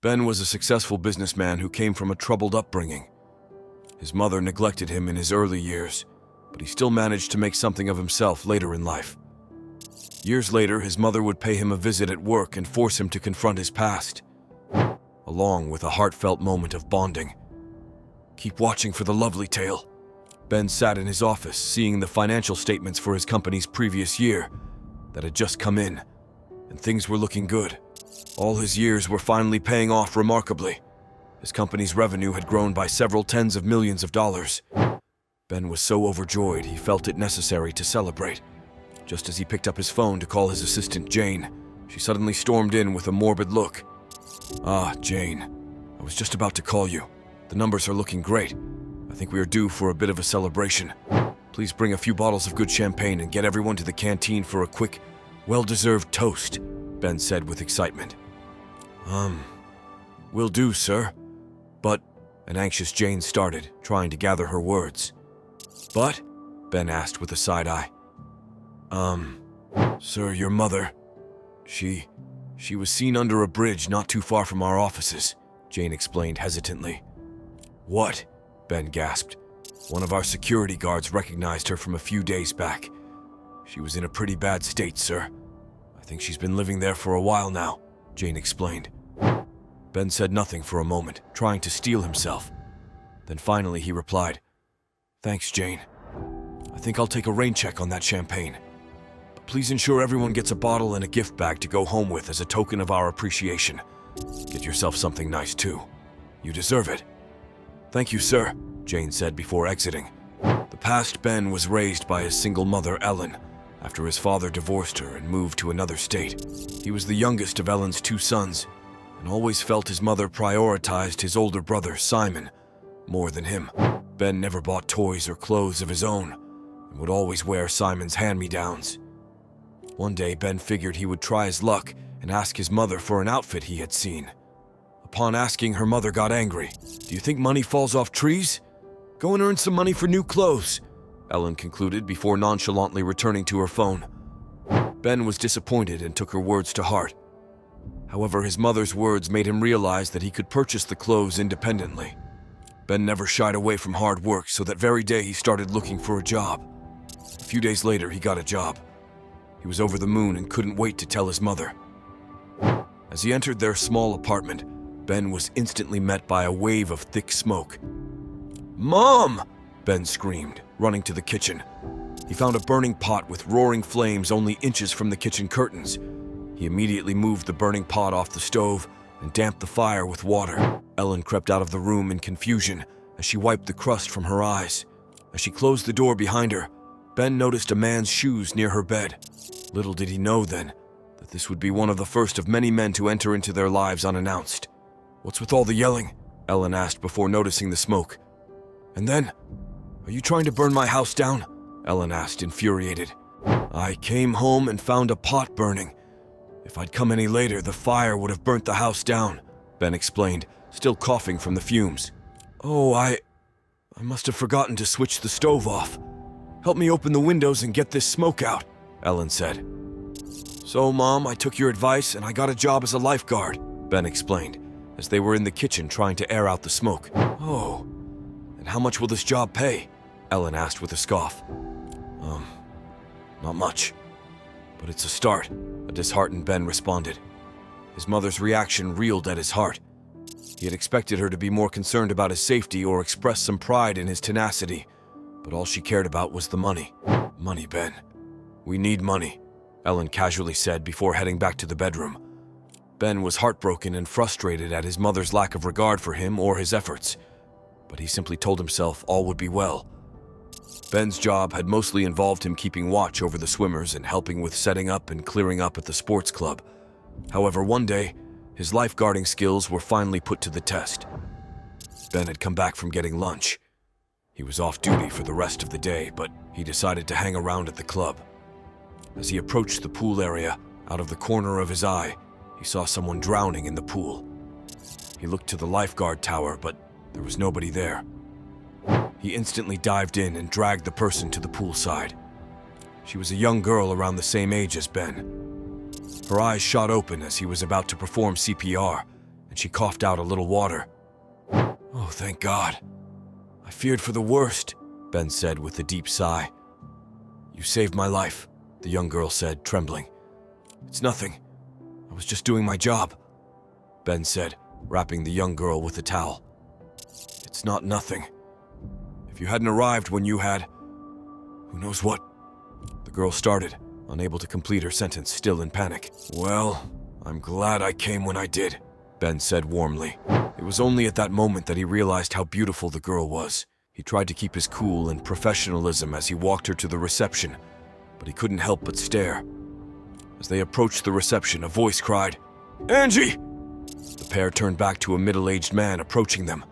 Ben was a successful businessman who came from a troubled upbringing. His mother neglected him in his early years, but he still managed to make something of himself later in life. Years later, his mother would pay him a visit at work and force him to confront his past, along with a heartfelt moment of bonding. "Keep watching for the lovely tale." Ben sat in his office, seeing the financial statements for his company's previous year that had just come in, and things were looking good. All his years were finally paying off remarkably. His company's revenue had grown by several tens of millions of dollars. Ben was so overjoyed he felt it necessary to celebrate. Just as he picked up his phone to call his assistant Jane, she suddenly stormed in with a morbid look. "Ah, Jane, I was just about to call you. The numbers are looking great. I think we are due for a bit of a celebration. Please bring a few bottles of good champagne and get everyone to the canteen for a quick, well-deserved toast," Ben said with excitement. Will do, sir. But," an anxious Jane started, trying to gather her words. "But?" Ben asked with a side eye. Sir, your mother, she was seen under a bridge not too far from our offices," Jane explained hesitantly. "What?" Ben gasped. "One of our security guards recognized her from a few days back. She was in a pretty bad state, sir. I think she's been living there for a while now," Jane explained. Ben said nothing for a moment, trying to steel himself. Then finally he replied, "Thanks, Jane. I think I'll take a rain check on that champagne. But please ensure everyone gets a bottle and a gift bag to go home with as a token of our appreciation. Get yourself something nice, too. You deserve it." "Thank you, sir," Jane said before exiting. The past Ben was raised by his single mother, Ellen, after his father divorced her and moved to another state. He was the youngest of Ellen's 2 sons, and always felt his mother prioritized his older brother, Simon, more than him. Ben never bought toys or clothes of his own, and would always wear Simon's hand-me-downs. One day, Ben figured he would try his luck and ask his mother for an outfit he had seen. Upon asking, her mother got angry. "Do you think money falls off trees? Go and earn some money for new clothes," Ellen concluded before nonchalantly returning to her phone. Ben was disappointed and took her words to heart. However, his mother's words made him realize that he could purchase the clothes independently. Ben never shied away from hard work, so that very day he started looking for a job. A few days later, he got a job. He was over the moon and couldn't wait to tell his mother. As he entered their small apartment, Ben was instantly met by a wave of thick smoke. "Mom!" Ben screamed, running to the kitchen. He found a burning pot with roaring flames only inches from the kitchen curtains. He immediately moved the burning pot off the stove and damped the fire with water. Ellen crept out of the room in confusion as she wiped the crust from her eyes. As she closed the door behind her, Ben noticed a man's shoes near her bed. Little did he know then that this would be one of the first of many men to enter into their lives unannounced. "What's with all the yelling?" Ellen asked before noticing the smoke. "And then, are you trying to burn my house down?" Ellen asked, infuriated. "I came home and found a pot burning. If I'd come any later, the fire would have burnt the house down," Ben explained, still coughing from the fumes. "Oh, I must have forgotten to switch the stove off. Help me open the windows and get this smoke out," Ellen said. "So, Mom, I took your advice and I got a job as a lifeguard," Ben explained, as they were in the kitchen trying to air out the smoke. "Oh, and how much will this job pay?" Ellen asked with a scoff. Not much. But it's a start," a disheartened Ben responded. His mother's reaction reeled at his heart. He had expected her to be more concerned about his safety or express some pride in his tenacity, but all she cared about was the money. "Money, Ben. We need money," Ellen casually said before heading back to the bedroom. Ben was heartbroken and frustrated at his mother's lack of regard for him or his efforts, but he simply told himself all would be well. Ben's job had mostly involved him keeping watch over the swimmers and helping with setting up and clearing up at the sports club. However, one day, his lifeguarding skills were finally put to the test. Ben had come back from getting lunch. He was off duty for the rest of the day, but he decided to hang around at the club. As he approached the pool area, out of the corner of his eye, he saw someone drowning in the pool. He looked to the lifeguard tower, but there was nobody there. He instantly dived in and dragged the person to the poolside. She was a young girl around the same age as Ben. Her eyes shot open as he was about to perform CPR, and she coughed out a little water. "Oh, thank God. I feared for the worst," Ben said with a deep sigh. "You saved my life," the young girl said, trembling. "It's nothing. I was just doing my job," Ben said, wrapping the young girl with a towel. "It's not nothing. If you hadn't arrived when you had, who knows what?" The girl started, unable to complete her sentence, still in panic. "Well, I'm glad I came when I did," Ben said warmly. It was only at that moment that he realized how beautiful the girl was. He tried to keep his cool and professionalism as he walked her to the reception, but he couldn't help but stare. As they approached the reception, a voice cried, "Angie!" The pair turned back to a middle-aged man approaching them.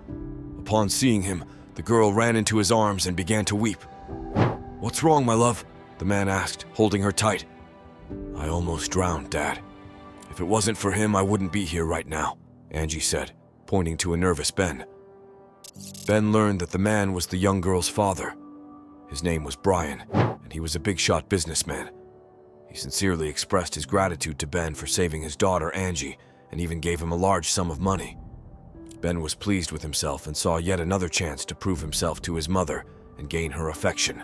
Upon seeing him, the girl ran into his arms and began to weep. "What's wrong, my love?" the man asked, holding her tight. "I almost drowned, Dad. If it wasn't for him, I wouldn't be here right now," Angie said, pointing to a nervous Ben. Ben learned that the man was the young girl's father. His name was Brian, and he was a big-shot businessman. He sincerely expressed his gratitude to Ben for saving his daughter, Angie, and even gave him a large sum of money. Ben was pleased with himself and saw yet another chance to prove himself to his mother and gain her affection.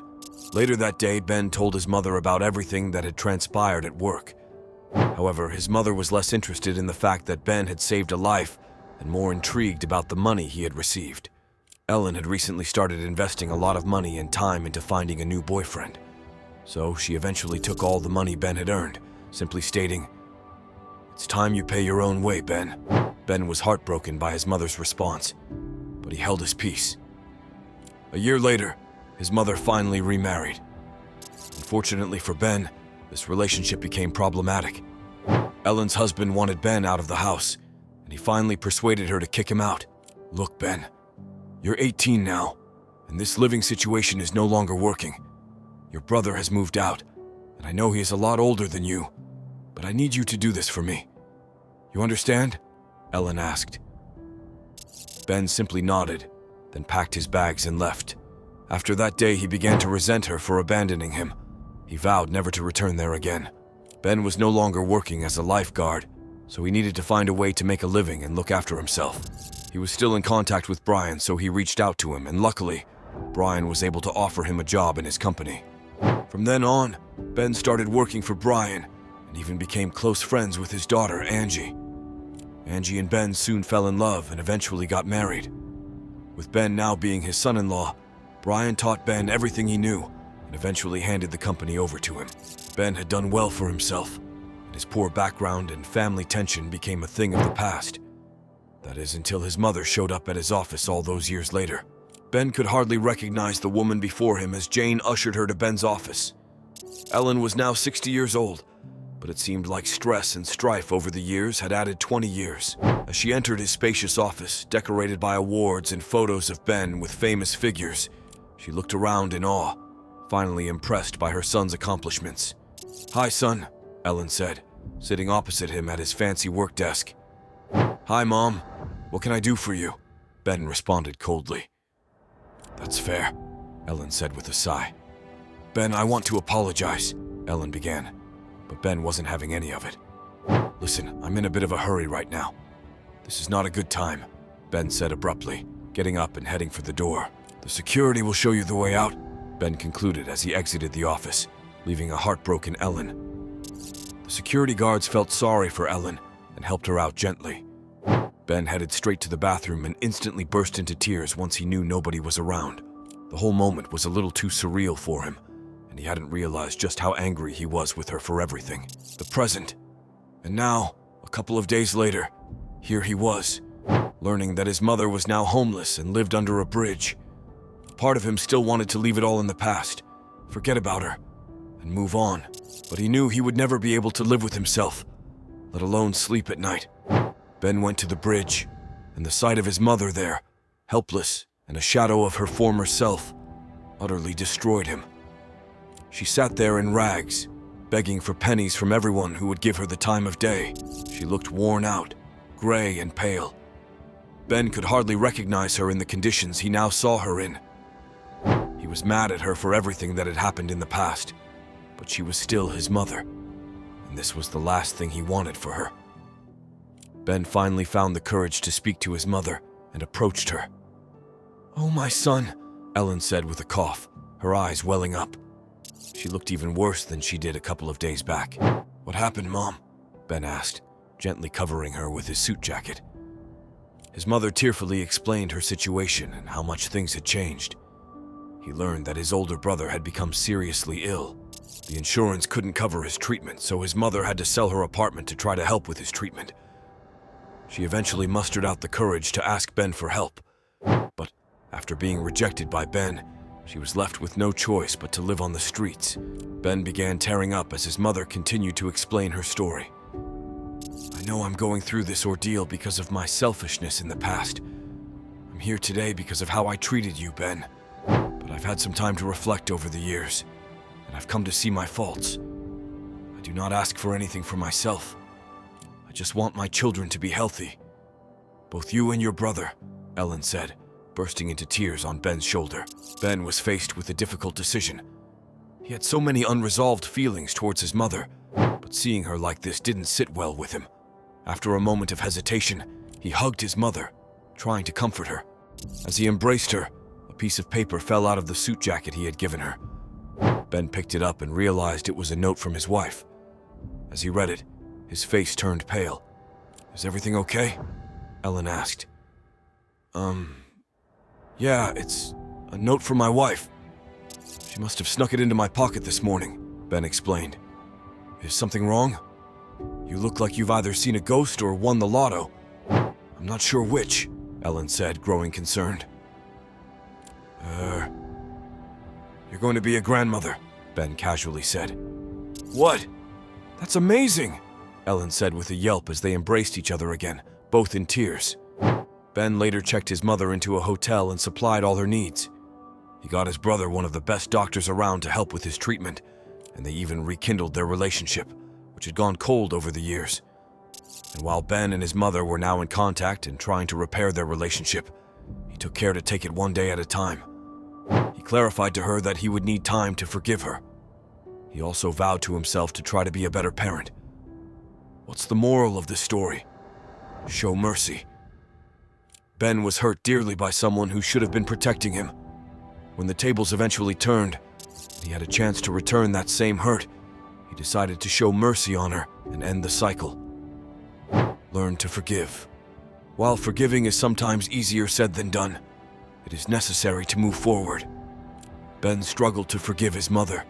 Later that day, Ben told his mother about everything that had transpired at work. However, his mother was less interested in the fact that Ben had saved a life and more intrigued about the money he had received. Ellen had recently started investing a lot of money and time into finding a new boyfriend. So she eventually took all the money Ben had earned, simply stating, "It's time you pay your own way, Ben." Ben was heartbroken by his mother's response, but he held his peace. A year later, his mother finally remarried. Unfortunately for Ben, this relationship became problematic. Ellen's husband wanted Ben out of the house, and he finally persuaded her to kick him out. "Look, Ben, you're 18 now, and this living situation is no longer working. Your brother has moved out, and I know he is a lot older than you, but I need you to do this for me. You understand?" Ellen asked. Ben simply nodded, then packed his bags and left. After that day, he began to resent her for abandoning him. He vowed never to return there again. Ben was no longer working as a lifeguard, so he needed to find a way to make a living and look after himself. He was still in contact with Brian, so he reached out to him, and luckily, Brian was able to offer him a job in his company. From then on, Ben started working for Brian and even became close friends with his daughter, Angie. Angie and Ben soon fell in love and eventually got married. With Ben now being his son-in-law, Brian taught Ben everything he knew and eventually handed the company over to him. Ben had done well for himself, and his poor background and family tension became a thing of the past. That is, until his mother showed up at his office all those years later. Ben could hardly recognize the woman before him as Jane ushered her to Ben's office. Ellen was now 60 years old, but it seemed like stress and strife over the years had added 20 years. As she entered his spacious office, decorated by awards and photos of Ben with famous figures, she looked around in awe, finally impressed by her son's accomplishments. "Hi, son," Ellen said, sitting opposite him at his fancy work desk. "Hi, Mom. What can I do for you?" Ben responded coldly. "That's fair," Ellen said with a sigh. "Ben, I want to apologize," Ellen began, but Ben wasn't having any of it. "Listen, I'm in a bit of a hurry right now. This is not a good time," Ben said abruptly, getting up and heading for the door. "The security will show you the way out," Ben concluded as he exited the office, leaving a heartbroken Ellen. The security guards felt sorry for Ellen and helped her out gently. Ben headed straight to the bathroom and instantly burst into tears once he knew nobody was around. The whole moment was a little too surreal for him, and he hadn't realized just how angry he was with her for everything. The present. And now, a couple of days later, here he was, learning that his mother was now homeless and lived under a bridge. Part of him still wanted to leave it all in the past, forget about her, and move on. But he knew he would never be able to live with himself, let alone sleep at night. Ben went to the bridge, and the sight of his mother there, helpless and a shadow of her former self, utterly destroyed him. She sat there in rags, begging for pennies from everyone who would give her the time of day. She looked worn out, gray and pale. Ben could hardly recognize her in the conditions he now saw her in. He was mad at her for everything that had happened in the past, but she was still his mother, and this was the last thing he wanted for her. Ben finally found the courage to speak to his mother and approached her. "Oh, my son," Ellen said with a cough, her eyes welling up. She looked even worse than she did a couple of days back. "What happened, Mom?" Ben asked, gently covering her with his suit jacket. His mother tearfully explained her situation and how much things had changed. He learned that his older brother had become seriously ill. The insurance couldn't cover his treatment, so his mother had to sell her apartment to try to help with his treatment. She eventually mustered out the courage to ask Ben for help, but after being rejected by Ben, she was left with no choice but to live on the streets. Ben began tearing up as his mother continued to explain her story. "I know I'm going through this ordeal because of my selfishness in the past. I'm here today because of how I treated you, Ben. But I've had some time to reflect over the years, and I've come to see my faults. I do not ask for anything for myself. I just want my children to be healthy. Both you and your brother," Ellen said, bursting into tears on Ben's shoulder. Ben was faced with a difficult decision. He had so many unresolved feelings towards his mother, but seeing her like this didn't sit well with him. After a moment of hesitation, he hugged his mother, trying to comfort her. As he embraced her, a piece of paper fell out of the suit jacket he had given her. Ben picked it up and realized it was a note from his wife. As he read it, his face turned pale. "Is everything okay?" Ellen asked. Yeah, it's a note from my wife. She must have snuck it into my pocket this morning," Ben explained. "Is something wrong? You look like you've either seen a ghost or won the lotto." "I'm not sure which," Ellen said, growing concerned. You're going to be a grandmother," Ben casually said. "What? That's amazing," Ellen said with a yelp as they embraced each other again, both in tears. Ben later checked his mother into a hotel and supplied all her needs. He got his brother one of the best doctors around to help with his treatment, and they even rekindled their relationship, which had gone cold over the years. And while Ben and his mother were now in contact and trying to repair their relationship, he took care to take it one day at a time. He clarified to her that he would need time to forgive her. He also vowed to himself to try to be a better parent. What's the moral of this story? Show mercy. Ben was hurt dearly by someone who should have been protecting him. When the tables eventually turned, and he had a chance to return that same hurt, he decided to show mercy on her and end the cycle. Learn to forgive. While forgiving is sometimes easier said than done, it is necessary to move forward. Ben struggled to forgive his mother,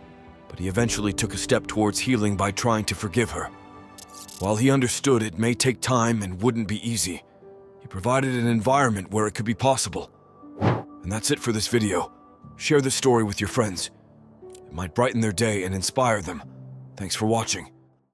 but he eventually took a step towards healing by trying to forgive her. While he understood it may take time and wouldn't be easy, he provided an environment where it could be possible. And that's it for this video. Share this story with your friends. It might brighten their day and inspire them. Thanks for watching.